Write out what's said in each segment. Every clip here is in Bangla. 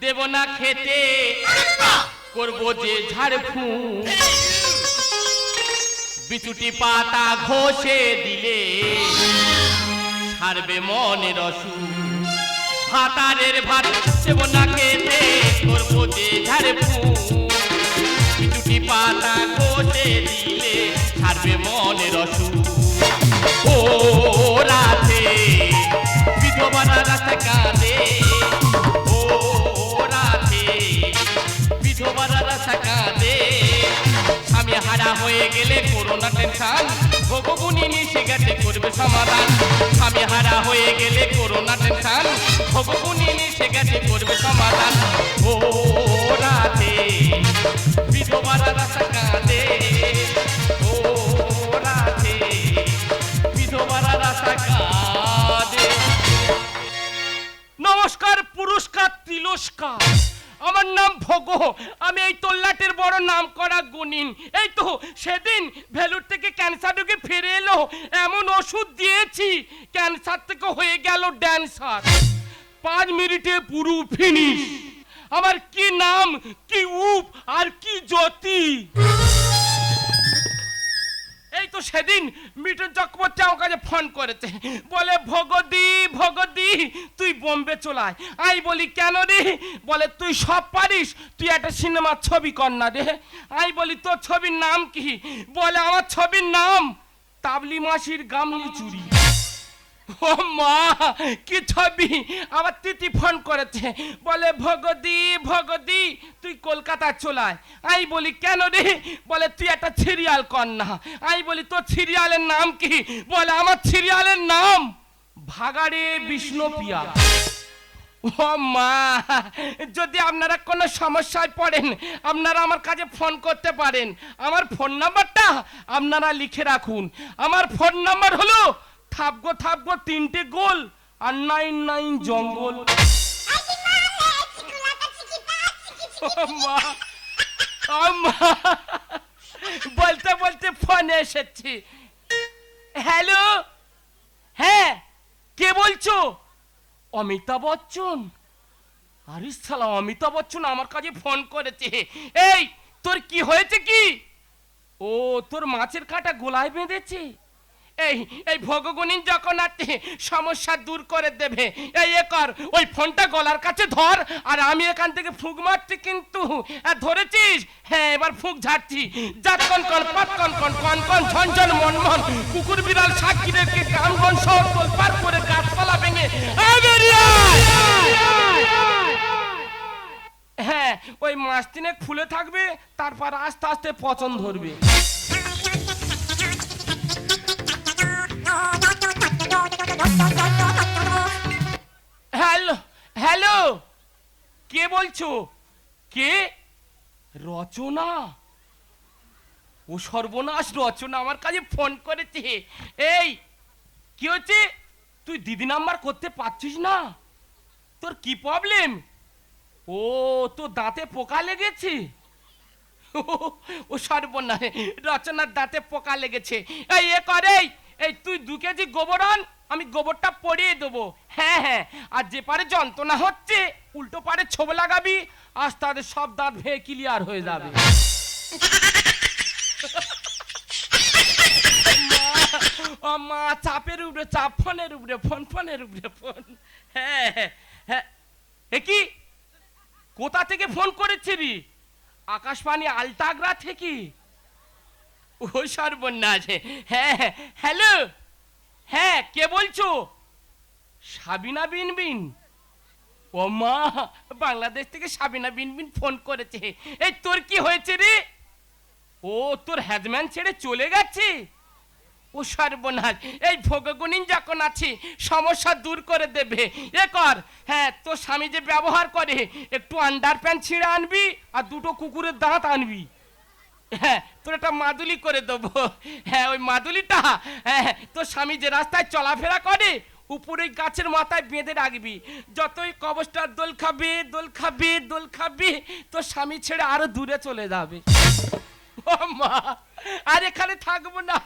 দেব না খেতে, করবো যে ঝাড়ফুঁক। বিচুটি পাতা ঘষে দিলে ছাড়বে মনের অসুখ। ভাতারের ভাত দেব না খেতে, করবো যে ঝাড়ফুঁক। বিচুটি পাতা ঘষে দিলে ছাড়বে মনের অসুখ। ও রাতে বিধবারা রাস্তা কাঁদে, ও রাতে বিধবারা রাস্তা কাঁদে। আমি হারা হয়ে গেলে করোনা টেনশন, ভগবুনি নিশে গেছে করবে সমাধান। আমি হারা হয়ে গেলে করোনা টেনশন, ভগবুনি নিশে গেছে করবে সমাধান। ও রাতে বিধবারা রাস্তা কাঁদে, ও রাতে বিধবারা রাস্তা কাঁদে। নমস্কার, পুরস্কার, তিরস্কার। আমার নাম ভোগ, আমি এই তোল্লাটের বড় নাম করা গুণিন। এই তো সেদিন ভেলুর থেকে ক্যান্সার রোগে ফিরে এলো, এমন ওষুধ দিয়েছি ক্যান্সার থেকে হয়ে গেল ড্যান্সার। 5 মিনিটে পুরো ফিনিশ। আমার কি নাম, কি উপ আর কি জ্যোতি। এই তো সেদিন মিঠুন চক্রবর্তী আমার কাছে ফোন করেছে, বলে ভগদি ভগদি তুই বোম্বে চলায়। আমি বলি কেন রে? বলে তুই সব পারিস, তুই একটা সিনেমার ছবি কর না রে। আমি বলি তোর ছবির নাম কি? বলে আমার ছবির নাম তাবলি মাসির গামলি চুরি। ও মা, কি ছবি! আবার তিথি ফোন করেছে, বলে ভগদি ভগদি তুই কলকাতা চলায়। আমি বলি কেন রে? বলে তুই একটা সিরিয়াল কর না। আমি বলি তোর সিরিয়ালের নাম কি? বলে আমার সিরিয়ালের নাম ভাগাড়ে বিষ্ণুপ্রিয়া। ও মা, যদি আপনারা কোনো সমস্যায় পড়েন আপনারা আমার কাছে ফোন করতে পারেন। আমার ফোন নাম্বারটা আপনারা লিখে রাখুন। আমার ফোন নাম্বার হলো থাপগো থাপগো 3টে গোল আর 99 জঙ্গল। বলতে বলতে ফোন এসেছি। হ্যালো, হ্যাঁ কে বলছো? অমিতাভ বচ্চন? আরে শালা, অমিতাভ বচ্চন আমার কাছে ফোন করেছে। এই তোর কি হয়েছে কি? ও তোর মাছের কাঁটা গোলায় বেঁধেছে। এই এই ভগগুণিন যখন আছে সমস্যা দূর করে দেবে। এই এ কর, ওই ফোনটা গলার কাছে ধর, আর আমি এখান থেকে ফুঁক মারছি কিন্তু। ধরেছিস? হ্যাঁ, এবার ফুঁক ঝাড়ছি। যাক কন কন পাট কন কন কন কন ঝনঝন মনমন, কুকুর বিড়াল সাক্ষীদেরকে গ্রামগঞ্জ শহর তোলপার করে গাছপালা ভেঙে। হ্যাঁ, ওই মাস 3 ফুলে থাকবে, তারপর আস্তে আস্তে পচন ধরবে। হ্যালো হ্যালো, কে বলছো? কে? রচনা? ও সর্বনাশ, রচনা আমার কাছে ফোন করেছে। এই কি হচ্ছে? তুই দিদি নাম্বার করতে পারছিস না? তোর কি প্রবলেম? ও তোর দাঁতে পোকা লেগেছে? ও সর্বনাশ, রচনার দাঁতে পোকা লেগেছে। এই এ করে, এই তুই 2 কেজি গোবর আন, আমি গোবরটা পড়িয়ে দেবো। হ্যাঁ হ্যাঁ, আর যে পারে যন্ত্রণা হচ্ছে উল্টো পারে ছোপ লাগাবি, আজ তাদের সব দাঁত ভেঙে ক্লিয়ার হয়ে যাবে। ও মা, চাপের উপরে চাপ, ফোনের উপরে ফোন, ফোনের উপরে ফোন। হ্যাঁ হ্যাঁ, এ কি কোথা থেকে ফোন করেছিলি? আকাশবাণী আলতাগ্রা থেকে? ওই সর্বনাশ। হ্যাঁ হ্যালো, হ্যাঁ কে বলছো? সাবিনা বিনবিন? ও মা, বাংলাদেশ থেকে সাবিনা বিনবিন ফোন করেছে। এই তোর কি হয়েছে রে? ও তোর হ্যাজম্যান ছেড়ে চলে গেছে? ও সর্বনাশ, এই ভগগুণিন যখন আছি সমস্যা দূর করে দেবে। এ কর, হ্যাঁ তোর স্বামী যে ব্যবহার করে একটু আন্ডার প্যান্ট ছিঁড়ে আনবি আর 2টো কুকুরের দাঁত আনবি। হ্যাঁ, তোর একটা মাদুলি করে দেবো। হ্যাঁ, ওই মাদুলিটা হ্যাঁ তোর স্বামী যে রাস্তায় চলাফেরা করে উপরে গাছের মাথায় বেঁধে রাখবি। যতই কবচটার দোল খাবি দোল খাবি দোল খাবি, তোর স্বামী ছেড়ে আরো দূরে চলে যাবে। ও মা, আর এখানে থাকবো না,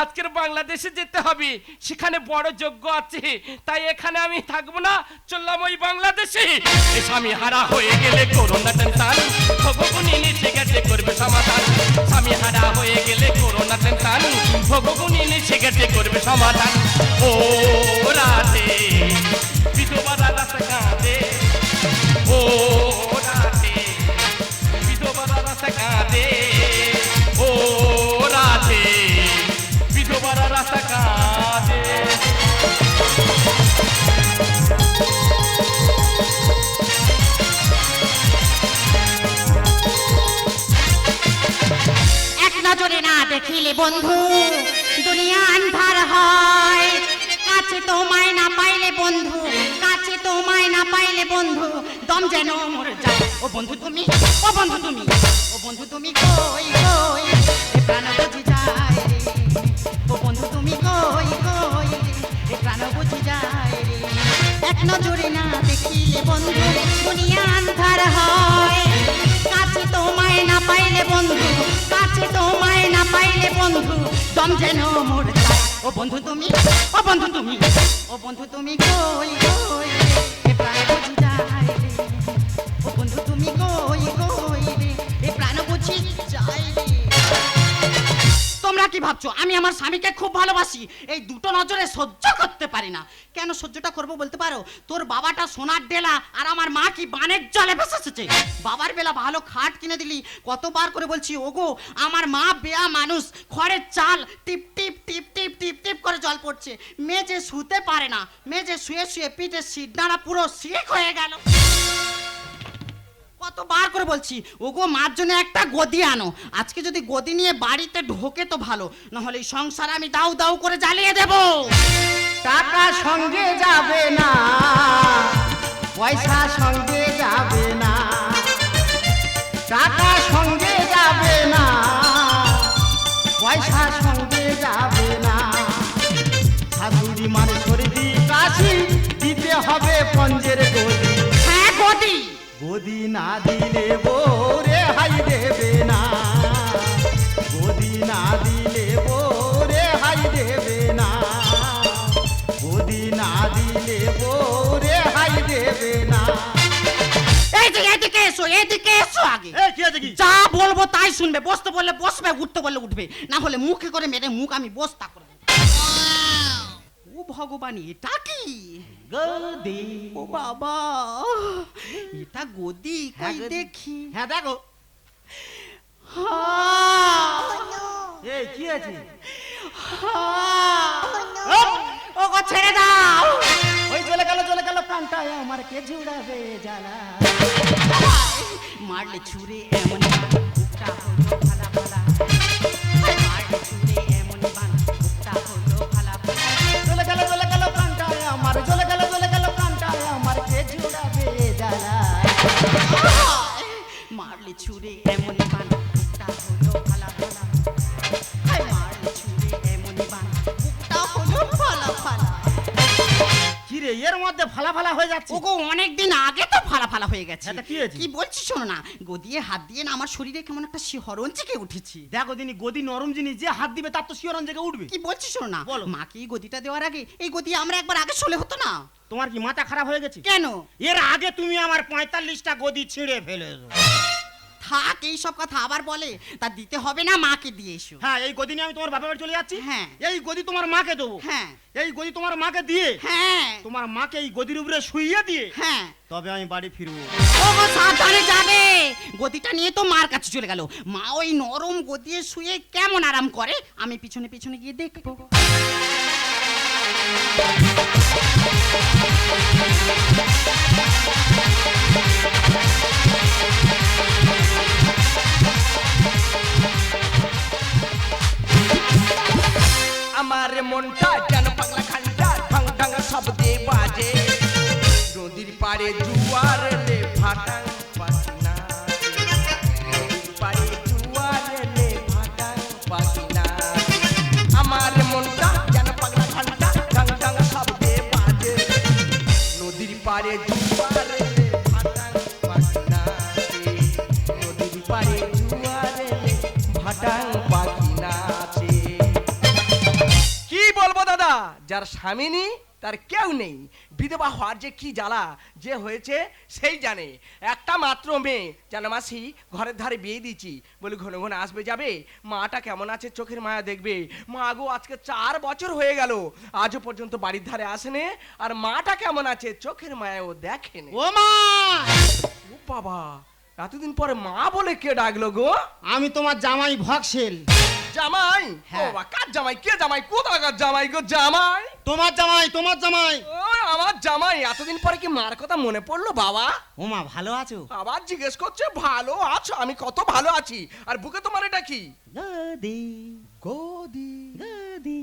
আজকের বাংলাদেশে যেতে হবে, সেখানে বড় যজ্ঞ আছে, তাই এখানে আমি থাকবো না, চললাম ওই বাংলাদেশে। স্বামী হারা হয়ে গেলে করোনা টেনশন, ভগবানী নিচে গেছে করবে সমাধান। স্বামী হারা হয়ে গেলে করোনা টেনশন, ভগবানী নিচে গেছে করবে সমাধান। ও রাধে বিধবা দাদা কাঁদে, ও রাধে বিধবা দাদা কাঁদে, ও রাধে বিধবা দাদা কাঁদে। এক নজরে না দেখিলে বন্ধু দুনিয়া আন্ধার হয়, কাছে তোমায় না পাইলে বন্ধু, কাছে তোমায় না পাইলে বন্ধু দম যেন মরে যায়। ও বন্ধু তুমি, ও বন্ধু তুমি, ও বন্ধু তুমি কই কই এ প্রাণ বুঝি যায় রে, ও বন্ধু তুমি কই কই এ প্রাণ বুঝি যায় রে। এক নজরে না দেখিলে বন্ধু দুনিয়া আন্ধার হয়, কাছে তোমায় না পাইলে বন্ধু, কাছে তোমায় না পাইলে বন্ধু দম যেন মরে যায়। ও বন্ধু তুমি, ও বন্ধু তুমি, ও বন্ধু তুমি কই কই এ প্রাণ বুঝি যায় রে, ও বন্ধু তুমি কই কই রে এ প্রাণ বুঝি যায় রে। তোমরা কি ভাবছো আমি আমার স্বামীকে খুব ভালোবাসি, এই দুটো নজরে সহ্য করতে পারি না? কেন সহ্যটা করবো বলতে পারো? তোর বাবাটা সোনার ডেলা আর আমার মা কি বানের জলে ভেসেছে। বাবার বেলা ভালো খাট কিনে দিলি, কতবার করে বলছি ওগো আমার মা বেয়া মানুষ, খড়ের চাল টিপ টিপ টিপ টিপ টিপ টিপ করে জল পড়ছে, মেজে শুতে পারে না, মেজে শুয়ে শুয়ে পিঠে সিটনাড়া পুরো শিক হয়ে গেল। কতবার করে বলছি ওগো মার জন্য একটা গদি আনো, আজকে যদি গদি নিয়ে বাড়িতে ঢোকে তো ভালো, না হলে এই সংসার আমি দাউ দাউ করে জ্বালিয়ে দেব। টাকা সঙ্গে যাবে না, পয়সা সঙ্গে যাবে না, টাকা সঙ্গে যাবে না, পয়সা সঙ্গে যাবে না, শাশুড়ি মার সর্দি কাশি দিতে হবে পঞ্জের গদি। হ্যাঁ গদি, গদি না দিলে বোরে হাই দেবে না, গদি না দিলে বোরে হাই দেবে না, গদি না দিলে বোরে হাই দেবে না। এই যে এদিকে এসো, এদিকে এসো আগে। এ কি আছে কি? যা বলবো তাই শুনবে, বসতে বললে বসবে, উঠতে বললে উঠবে, না হলে মুখে করে মেরে মুখ আমি বস্তা করে দেব। ও ভগবান, এটা কি গদি। ও বাবা, এটা গদি হ্যাঁ, কই গদি। দেখি। হ্যাঁ দেখো। এই কি আছে? ও গো ছেড়ে দাও। ওই চলে গেল প্রাণটা আমার কে জুড়াবে জ্বালা। মারলে ছুরে এমন বুকটা হলো ফালা ফালা, মারলে ছুরে এমন বান বুকটা হলো ফালা ফালা। চলে গেল প্রাণটা আমার, চলে গেল প্রাণটা আমার কে জুড়াবে জ্বালা। মারলে ছুরে এমন বান বুকটা হলো ফালা ফালা, মারলে ছুরে এমন বান বুকটা হলো ফালা ফালা। কি রে এর মধ্যে ফালা ফালা হয়ে যাচ্ছে? ওগো অনেকদিন আগে তো ফালা ফালা হয়ে গেছে। হ্যাঁ, তা কি হয়েছে? কি বলছি শোনো না, গদিয়ে হাত দিয়ে না আমার শরীরে কেমন একটা শিহরণ জেগে উঠেছি। দেখো দিনি গদি নরম জিনিস, যে হাত দিবে তার তো শিহরণ জেগে উঠবে। কি বলছি শোনো না, বলো। মাকে এই গদিটা দেওয়ার আগে এই গদি আমরা একবার আগে শুলে হতো না? তোমার কি মাথা খারাপ হয়ে গেছে? কেন? এর আগে তুমি আমার 45টা গদি ছিঁড়ে ফেলেছো। থাক এই সব কথা আবার বলে, তা দিতে হবে না, মাকে দিয়ে এসো। হ্যাঁ, এই গদি নিয়ে আমি তোমার বাপের বাড়ি চলে যাচ্ছি। হ্যাঁ। এই গদি তোমার মাকে দেবো। হ্যাঁ এই গদি তোমার মাকে দিয়ে হ্যাঁ তোমার মাকে এই গদির উপরে শুইয়ে দিয়ে হ্যাঁ। তবে আমি বাড়ি ফিরবো। ওগো সাবধানে যাবে, গদিটা নিয়ে তো মার কাছে চলে গেল। মা ওই নরম গদিয়ে শুয়ে কেমন আরাম করে, আমি পিছনে পিছনে গিয়ে দেখবো। আমার মনটা যেন পাগলা খান্ডা, ঢং ঢং শব্দে বাজে, নদীর পাড়ে জুয়ার এলে ফাটাং পাখিনা, নদীর পাড়ে জুয়ার এলে ফাটাং পাখিনা। আমার মনটা যেন পাগলা খান্ডা, ঢং ঢং শব্দে বাজে, নদীর পাড়ে জুয়ার এলে ফাটাং পাখিনা, নদীর পাড়ে জুয়ার এলে ফাটাং ট্যাং পাখি নাচে। কি বলবো দাদা, যার স্বামী নেই তার কেউ নেই। বিধবা হওয়ার যে কি জ্বালা যে হয়েছে সেই জানে। একটা মাত্র মেয়ে জানো মাসি, ঘরের ধারে বিয়ে দিয়েছি বলে ঘন ঘন আসবে যাবে, মাটা কেমন আছে চোখের মায়া দেখবে। মা গো আজকে 4 বছর হয়ে গেল আজও পর্যন্ত বাড়ির ধারে আসেনে, আর মাটা কেমন আছে চোখের মায়াও দেখেনি। ও মা, ও বাবা, এতদিন পরে মা বলে কে ডাকলো গো? আমি তোমার জামাই ভক্সেল। জামাই? হ্যাঁ। ও বাবা, কার জামাই? কে জামাই? কোথাকার জামাই গো? জামাই? তোমার জামাই, তোমার জামাই। ও আমার জামাই, এতদিন পরে কি মার কথা মনে পড়লো বাবা? ও মা, ভালো আছো? আবার জিজ্ঞেস করছে ভালো আছো? আমি কত ভালো আছি। আর বুকে তোমার এটা কি? গদি গদি। গদি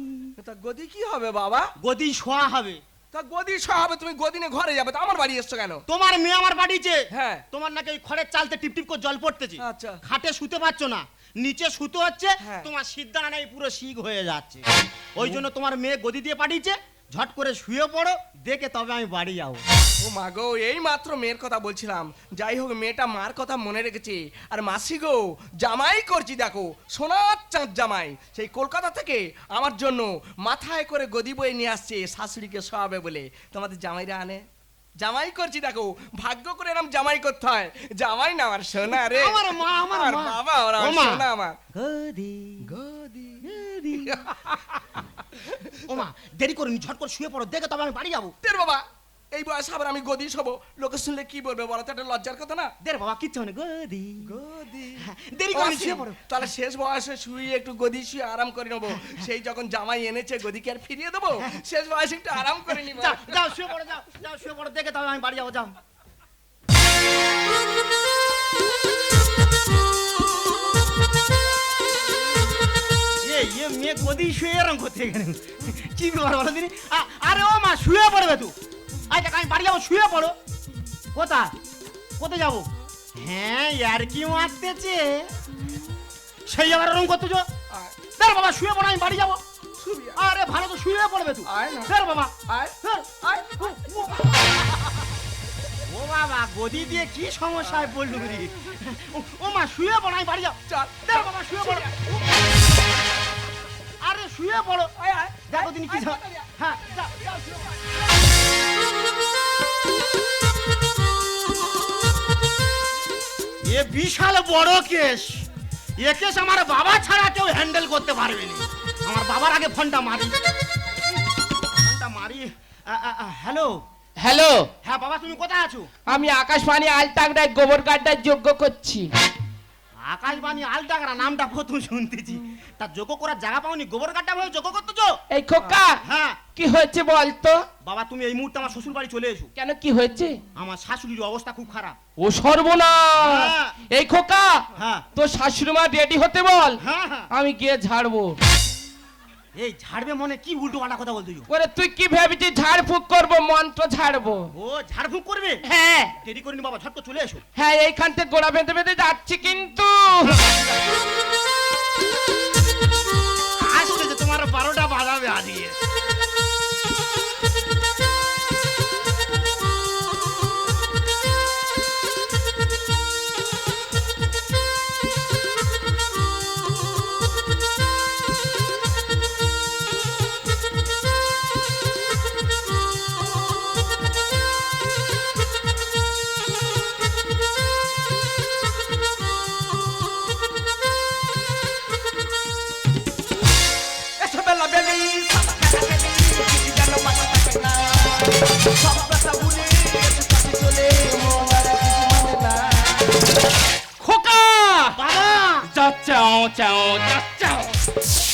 তা গদি কি হবে বাবা? গদি শোয়া হবে। তা গদি সহ হবে, তুমি গদিনে ঘরে যাবে, তা আমার বাড়ি এসছো কেন? তোমার মেয়ে আমার বাড়িতে। হ্যাঁ। তোমার নাকি ওই খড়ের চালতে টিপ টিপ করে জল পড়তেছে। আচ্ছা। খাটে শুতে পারছো না, নিচে শুতে হচ্ছে। হ্যাঁ। তোমার সিদ্ধানা নেই, পুরো শিখ হয়ে যাচ্ছে। ওই জন্য তোমার মেয়ে গদি দিয়ে পাঠিয়েছে, ঝট করে শুয়ে পড়ো, দেখে তবে আমি বাড়ি যাবো। ও মা গো, এই মাত্র মেয়ের কথা বলছিলাম। যাই হোক, মেয়েটা মার কথা মনে রেখেছে। আর মাসি গো, জামাই করছি দেখো, সোনার চাঁদ জামাই, সেই কলকাতা থেকে আমার জন্য মাথায় করে গদি বয়ে নিয়ে আসছে শাশুড়িকে শোয়াবে বলে। তোমাদের জামাইরা আনে, জামাই করছি দেখো, ভাগ্য করে এরকম জামাই করতে হয়। জামাই না আমার সোনা রে, আমার মা, আমার মা। বাবা, ওরা ও মা। সোনা আমার। গদি গদি। গদি ও মা, দেরি করুন, ঝট করে শুয়ে পড়ো, দেখে তবে আমি বাড়ি যাবো। তোর বাবা, এই বয়সে আবার আমি গদি শোবো, লোকে শুনলে কি বলবে বলো তো? একটা লজ্জার কথা না? দের বাবা, কিচ্ছু হবে না। গদি গদি। দেরি ও করে আসি, শুয়ে পড়ো। তাহলে শেষ বয়সে শুয়ে একটু গদি শুয়ে আরাম করে নেবো। সেই যখন জামাই এনেছে গদি কি আর ফিরিয়ে দেবো? শেষ বয়সে একটু আরাম করে নিবো। যাও যাও শুয়ে পড়ো, যাও যাও শুয়ে পড়ো, দেখে তবে আমি বাড়ি যাবো। যাও। মেয়ে গদি শুয়ে এরম করতে গেলে কি ব্যাপার বলো দিনি? আরে ও মা, শুয়ে পড়বে তুই। আচ্ছা, আমি বাড়ি যাবো, শুয়ে পড়ো। কোথায় কোথায় যাবো? হ্যাঁ, আর কি মারতেছে সেই আবার ওরম করতেছো? আয়, দেখ বাবা, শুয়ে পড়ো, আমি বাড়ি যাবো। শুবি আয়। আরে ভালো তো, শুয়ে পড়বে তুই। আয় না। দেখ বাবা, আয়, ধর। আয়। ও বাবা, গদি দিয়ে কি সমস্যায় পড়লো রে? ও মা, শুয়ে পড়ো, আমি বাড়ি যাও। চল, দেখ বাবা, শুয়ে পড়ো। আরে শুয়ে পড়ো। আয়, আয়। দেখো দিন কি আয়, ঝাল। তাড়াতাড়ি আয়। হ্যাঁ, যাও, যাও, শুয়ে পড়ো। এ বিশাল বড় কেস। এ কেস আমার বাবা ছাড়া কেউ হ্যান্ডেল করতে পারবে না। আমার বাবার আগে ফোনটা মারি। হ্যালো। হ্যালো, হ্যাঁ বাবা, তুমি কোথায় আছো? আমি আকাশবাণী আলটাগড়ায় গোবর গাড্ডার যোগ্য করছি। আকাশবাণী আলটাগড়া নামটা প্রথম শুনতেছি। তার যোগ্য করার জায়গা পাওনি, গোবর কাটা ভাবে যোগ্য করতেছো? এই খোকা, হ্যাঁ কি হয়েছে বলতো? বাবা, তুমি এই মুহূর্তে আমার শ্বশুর বাড়ি চলে এসো। কেন, কি হয়েছে? আমার শাশুড়ির অবস্থা খুব খারাপ। ও সর্বনাশ! হ্যাঁ। এই খোকা, হ্যাঁ তোর শাশুড়ি মা রেডি হতে বল, হ্যাঁ হ্যাঁ। আমি গিয়ে ঝাড়বো। এই ঝাড়বে মনে কি উল্টো পাল্টা কথা বলতেছো? ওরে তুই কি ভেবেছিস ঝাড়ফুঁক করবো, মন্ত্র ঝাড়বো? ও ঝাড়ফুঁক করবে? হ্যাঁ দেরি করিনি বাবা, ঝটকে চলে এসো। হ্যাঁ, এইখান থেকে গোড়া বেঁধে বেঁধে যাচ্ছি কিন্তু। আসলে যে তোমার 12টা বাজাবে আজকে। Eso bella belly, si ya no mata na. Saba plata buli, eso casi chole, moara kisi manela. খোকা, বাবা, যাচ্ছাও চাও যাচ্ছাও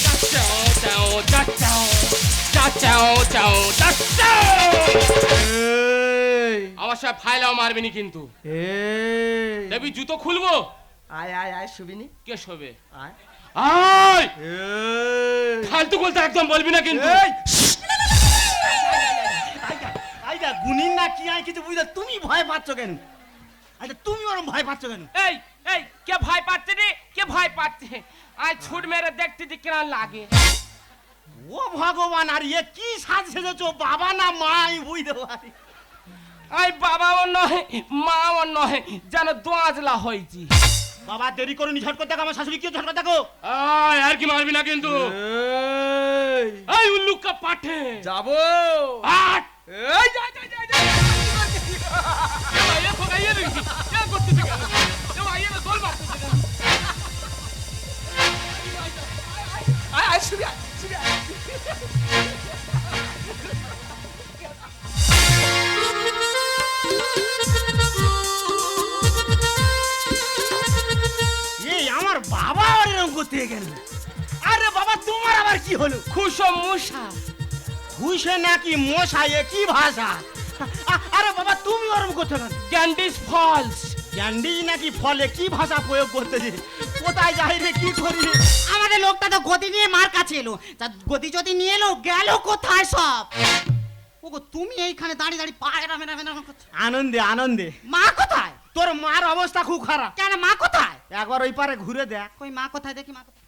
যাচ্ছাও চাও যাচ্ছাও যাচ্ছাও চাও যাচ্ছাও। এই আমার সব ফাইলাও মারবিনি কিন্তু। এই দেবী জুতো খুলবো। আয় আয় আয় শুবিনি কে শোবে? আয় আয়, এই ফালতু বলতে একদম বলবি না কিন্তু। এই আইডা গুনিন না কি আই কিছু বুঝা, তুমি ভয় পাচ্ছ কেন? আচ্ছা, তুমি ওরম ভয় পাচ্ছ কেন? এই এই, কে ভয় পাচ্ছে রে? কে ভয় পাচ্ছে? আজ ছুট মেরে দেখতে যে কেমন লাগে। ও ভগবান, আর এ কি সাজ সেজেছো, বাবা না মা আমি বুঝতে পারি। আই বাবাও নয় মাও নয়, যেন দোয়াজলা হয়েছি। বাবা দেরি করুন, ঝট করে দেখো আমার শাশুড়ি কি ঝট করে দেখো। আর কি মারবি না কিন্তু। এই, এই উল্লুকা পাঠে যাবো। আট এই, যা, যা, যা, যা। এ ফোকাইয়ে দেখি এ করতেছে কেন এ আইয়ে না দোল মারতেছে কেন? আয়, আয়, শুবি আয়, শুবি আয়। এই আমার বাবা আর এরকম করতে গেল। আরে বাবা তোমার আবার কি হলো? খুশো মশা ঘুষে নাকি মশাই, কি ভাষা? আরে বাবা তুমি ওরকম করতে গেল। ক্যান্ডিস ফলস ক্যান্ডি নাকি ফলে কি ভাষা প্রয়োগ করতেছে? কোথায় যাই রে, কি করি রে? আমাদের লোকটা তো গদি নিয়ে মার কাছে এলো, তা গদি যদি নিয়ে এলো গেল কোথায় সব? ওগো তুমি এইখানে দাঁড়িয়ে দাঁড়িয়ে পা এরম এরম এরম করছো। আনন্দে আনন্দে। মা কোথায়? তোর মার অবস্থা খুব খারাপ। কেন মা কোথায়? একবার ওই পারে ঘুরে দেখ। কই মা কোথায় দেখি, মা কোথায়?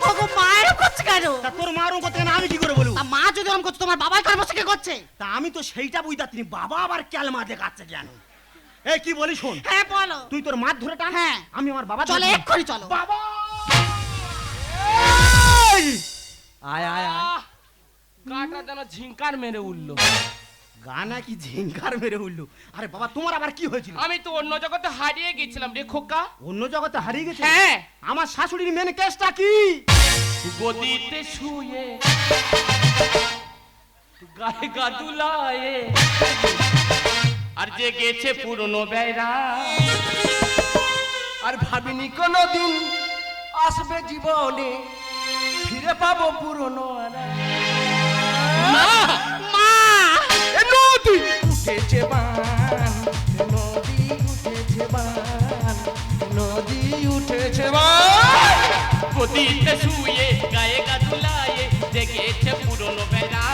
ওগো মা এরম করছে কেন? তা তোর মারও করতে না আমি কি করে বলবো? তা মা যদি এরম করছে তোমার বাবা কার বসে কি করছে? তা আমি তো সেইটা বুঝতে পারিনি, বাবা আবার ক্যালমা দেখাচ্ছে কেন? এই কি বলি শোন, হ্যাঁ বলো। তুই তোর মার ধরে টান, হ্যাঁ। আমি আমার বাবা চলো ধরে- এক্ষুনি চলো। বাবা আয়, আয়, আয়। কাটা যেন ঝিঙ্কার মেরে উঠলো। গানা কি ঝিঙ্কার মেরে উঠলো। আরে বাবা তোমার আবার কি হয়েছিল? আমি তো অন্য জগতে হারিয়ে গেছিলাম রে খোকা। অন্য জগতে হারিয়ে গেছে? হ্যাঁ। আমার শাশুড়ির মেন কেসটা কি? গদিতে শুয়ে গায়ে গা দুলায়ে আর যে গেছে পুরনো বেড়া। আর ভাবিনি কোনোদিন আসবে জীবনে, ফিরে পাবো পুরনো মা মা নদী উঠেছে বান, নদী উঠেছে বান, নদী উঠেছে বান। গদিতে শুয়ে গায়ে গা দুলায়ে যে গেছে পুরনো বেড়া।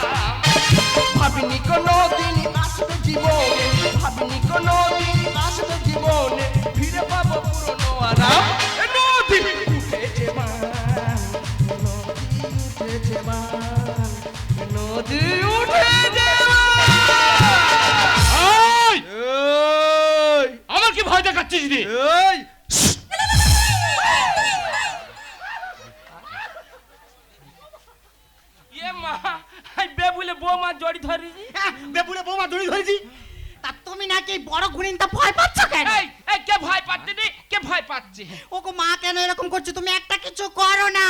ভাবিনি কোনোদিন আসবে জীবনে, ভাবিনি কোনোদিন আসবে জীবনে, ফিরে পাবো পুরনো আরাম। নদী উঠেছে বান, নদী উঠেছে বান, নদী উঠেছে এই, বান। আমার কি ভয় দেখাচ্ছিস রে? এই এ মা আই বেবুলে বৌমা জড়ি ধরি। বেপুরে বৌমা দড়ি ধরেছি। তা তুমি নাকি বড় গুণিনটা ভয় পাচ্ছ কেন? এই এই কে ভয় পাচ্ছে রে? কে ভয় পাচ্ছে? ওগো মা কেন এরকম করছো? তুমি একটা কিছু করো না।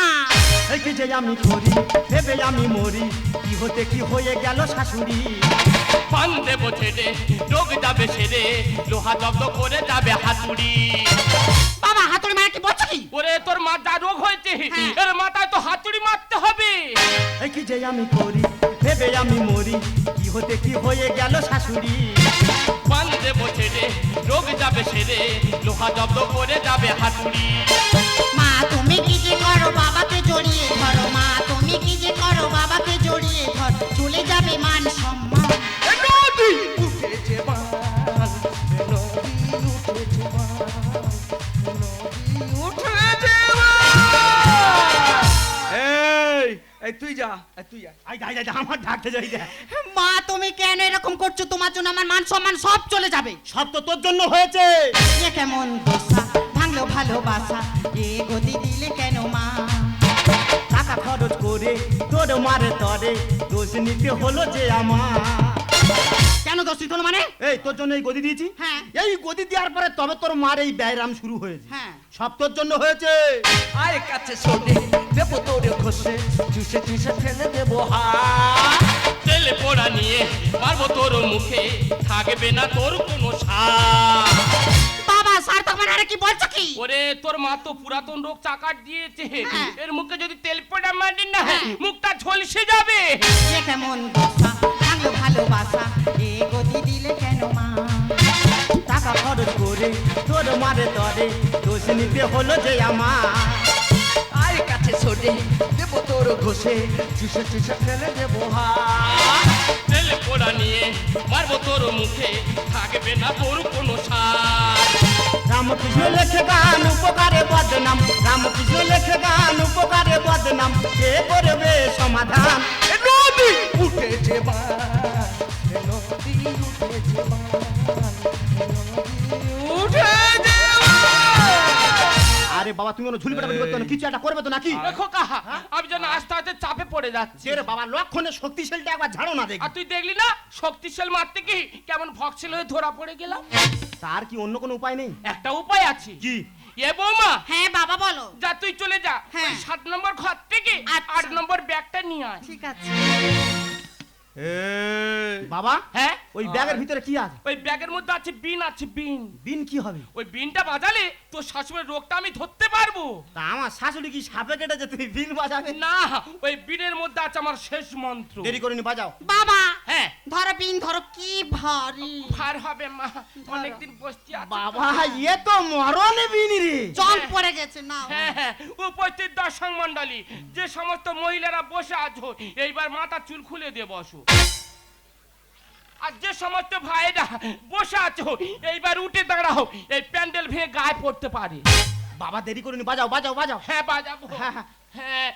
এই কি যে আমি করি, ভেবে আমি মরি, কি হতে কি হয়ে গেল শাশুড়ি। পান দেব ছেড়ে রোগ যাবে সেরে, লোহা জব্দ করে যাবে হাতুড়ি। বাবা হাতুড়ি মারা কি বলছো কি? ওরে তোর মাথা রোগ হয়েছে, হ্যাঁ। এর মাথায় তো হাতুড়ি মারতে হবে। এই কি যে আমি করি, ভেবে আমি মরি, কি হতে কি হয়ে গেল শাশুড়ি। পান দেব ছেড়ে রোগ যাবে সেরে, লোহা জব্দ করে যাবে হাতুড়ি। মা তুমি কি যে করো বাবাকে জড়িয়ে ধরো, মা তুমি কি যে করো বাবাকে জড়িয়ে ধর, চলে যাবে মান সম্মান। নদী উঠেছে বান, নদী উঠেছে বান, নদী উঠেছে বান। এই তুই যা, এই তুই যা। আই যাই যাই আমার ডাকতে যাই দেখ। মা তুমি কেন এরকম করছো? তোমার জন্য আমার মান সম্মান সব চলে যাবে। সব তো তোর জন্য হয়েছে। এ কেমন দোষা ভাঙলো ভালোবাসা, এ গতি দিলে কেন মা? টাকা খরচ করে তোর মারে তরে দোষ নিতে হলো যে আমার। কেন দোষ দিত মানে? এই তোর জন্য এই গদি দিয়েছি। হ্যাঁ। এই গদি দেওয়ার পরে তবে তোর মার এই ব্যায়াম শুরু হয়েছে। হ্যাঁ। সব তোর জন্য হয়েছে। আয় কাছে শোনে দেবো তোরে ঘষে, চুষে চুষে ফেলে দেবো হাত। তেল পোড়া নিয়ে মারবো তোর মুখে, থাকবে না তোর কোনো সার। বাবা স্যার তোমার আরে কি বলছো কি? ওরে তোর মা তো পুরাতন রোগ চাকার দিয়েছে, হ্যাঁ। এর মুখে যদি তেল পোড়া মারি না হ্যাঁ। মুখটা ঝলসে যাবে। এ কেমন দোষা ভাঙলো ভালোবাসা, এ গতি দিলে কেন মা? টাকা খরচ করে তোর মারে তরে দোষ নিতে হলো যে আমার। আয় কাছে শোনে দেবো তোর ঘষে, চুষে চুষে ফেলে দেবো হাত। তেল পোড়া নিয়ে মারবো তোর মুখে, থাকবে না তোর কোনো সার। রাম রামকৃষ্ণ লেখে গান উপকারে বদনাম, রামকৃষ্ণ লেখে গান উপকারে বদনাম, কে করবে সমাধান? এ নদী উঠেছে বান, এ নদী উঠেছে বান, এ নদী উঠেছে বান। আরে বাবা তুমি কোনো ঝুলি পেটাপেটি করতে না, কিছু একটা করবে তো নাকি? দেখো কাহা আমি যেন আস্তে আস্তে চাপে পড়ে যাচ্ছি। রে বাবা লক্ষণে শক্তিশালীটা একবার ঝাড়ো না দেখি। আর তুই দেখলি না শক্তিশাল মারতে কি কেমন ভক্সেল হয়ে ধরা পড়ে গেলাম। তার কি অন্য কোনো উপায় নেই? একটা উপায় আছে। কি? এ বৌমা হ্যাঁ বাবা বলো। যা তুই চলে যা হ্যাঁ। ওই 7 নম্বর ঘর থেকে আচ্ছা। 8 নম্বর ব্যাগটা নিয়ে আয়। ঠিক আছে। বাবা হ্যাঁ ওই ব্যাগের ভিতরে কি আছে? ওই ব্যাগের মধ্যে আছে বিন, আছে বিন। বিন কি হবে? ওই বিনটা বাজালে তোর শাশুড়ির রোগটা আমি ধরতে পারবো। তা আমার শাশুড়ি কি সাপে কেটেছে তুমি বিন বাজাবে? না ওই বিনের মধ্যে আছে আমার শেষ মন্ত্র। দেরি করে নি বাজাও। বাবা হ্যাঁ ধরো বিন ধরো, কি ভারী। ভার হবে মা, অনেকদিন বসতে আছে। বাবা এ তো মরণে বিন রে। জল পড়ে গেছে না। হ্যাঁ হ্যাঁ উপস্থিত দর্শক মণ্ডলী, যে সমস্ত মহিলারা বসে আছো এইবার মাথা চুল খুলে দিয়ে বসো। আর যে সমস্ত ভাইরা বসে আছো এইবার উঠে দাঁড়াও, এই প্যান্ডেল ভেঙে গায়ে পড়তে পারে। বাবা দেরি করে নি বাজাও বাজাও বাজাও। হ্যাঁ বাজাবো। হ্যাঁ, হ্যাঁ। হ্যাঁ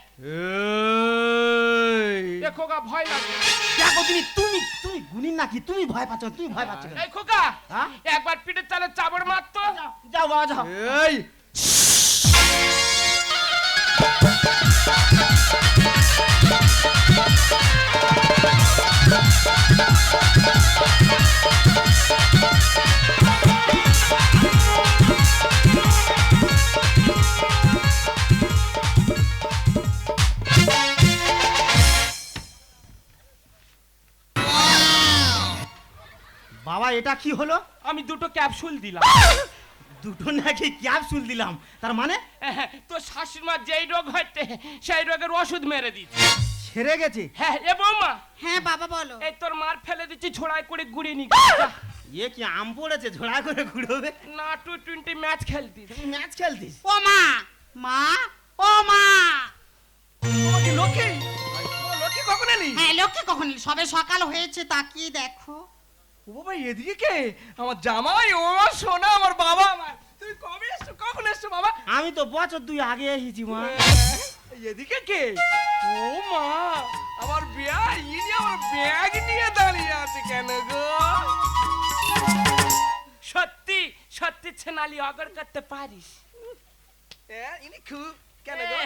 দেখো গা ভয় লাগে। দেখো তুমি তুমি তুমি গুণিন নাকি? তুমি ভয় পাচ্ছ, তুমি ভয় পাচ্ছ কেন? এই খোকা হ্যাঁ? একবার পিঠের চালে চাবড় মারতো। যাও বাবা যাও। এই বাবা এটা কি হলো? আমি দুটো ক্যাপসুল দিলাম। দুটো নাকি ক্যাপসুল দিলাম, তার মানে হ্যাঁ, তোর শাশুড়ি মা যেই রোগ হচ্ছে সেই রোগের ওষুধ মেরে দিচ্ছে। ছেড়ে গেছে? হ্যাঁ এ বৌমা হ্যাঁ বাবা বলো। এই তোর মার ফেলে দিচ্ছি ঝোড়াই করে গুড়িয়ে নি। এ কি আম পড়েছে ঝোড়া করে ঘুরবে? না T20 ম্যাচ খেলতি। ম্যাচ খেলতিস? ও মা, মা, ও মা। ও কি লক্ষ্মী? ও লক্ষ্মী কখন এলি? হ্যাঁ লক্ষ্মী কখন এলি? সবে সকাল হয়েছে, তাকিয়ে দেখো। ও বাবা এদিকে কে? আমার জামাই, ও আমার সোনা, আমার বাবা আমার। তুমি কবে এসছো, কখন এসছো বাবা? আমি তো বছর 2 আগে এসেছি মা। এদিকে কে? ও মা আমার বিয়া, ইনি আমার ব্যাগ নিয়ে দাঁড়িয়ে আছে কেন গো? সত্যি সত্যি ছেনালি অগর করতে পারিস। ইনি খুব কেন গো?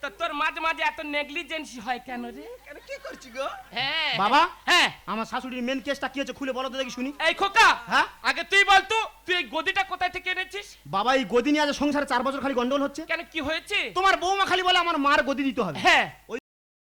তো তোর মাঝে মাঝে এত নেগলিজেন্সি হয় কেন রে? কেন কি করছি গো? হ্যাঁ বাবা হ্যাঁ আমার শাশুড়ির মেন কেসটা কি হচ্ছে খুলে বলো তো দেখি শুনি। এই খোকা হ্যাঁ? আগে তুই বল তো তুই এই গদিটা কোথায় থেকে এনেছিস? বাবা এই গদি নিয়ে আজ সংসারে 4 বছর খালি গন্ডগোল হচ্ছে। কেন কি হয়েছে? তোমার বৌমা খালি বলে আমার মার গদি দিতে হবে। হ্যাঁ ওই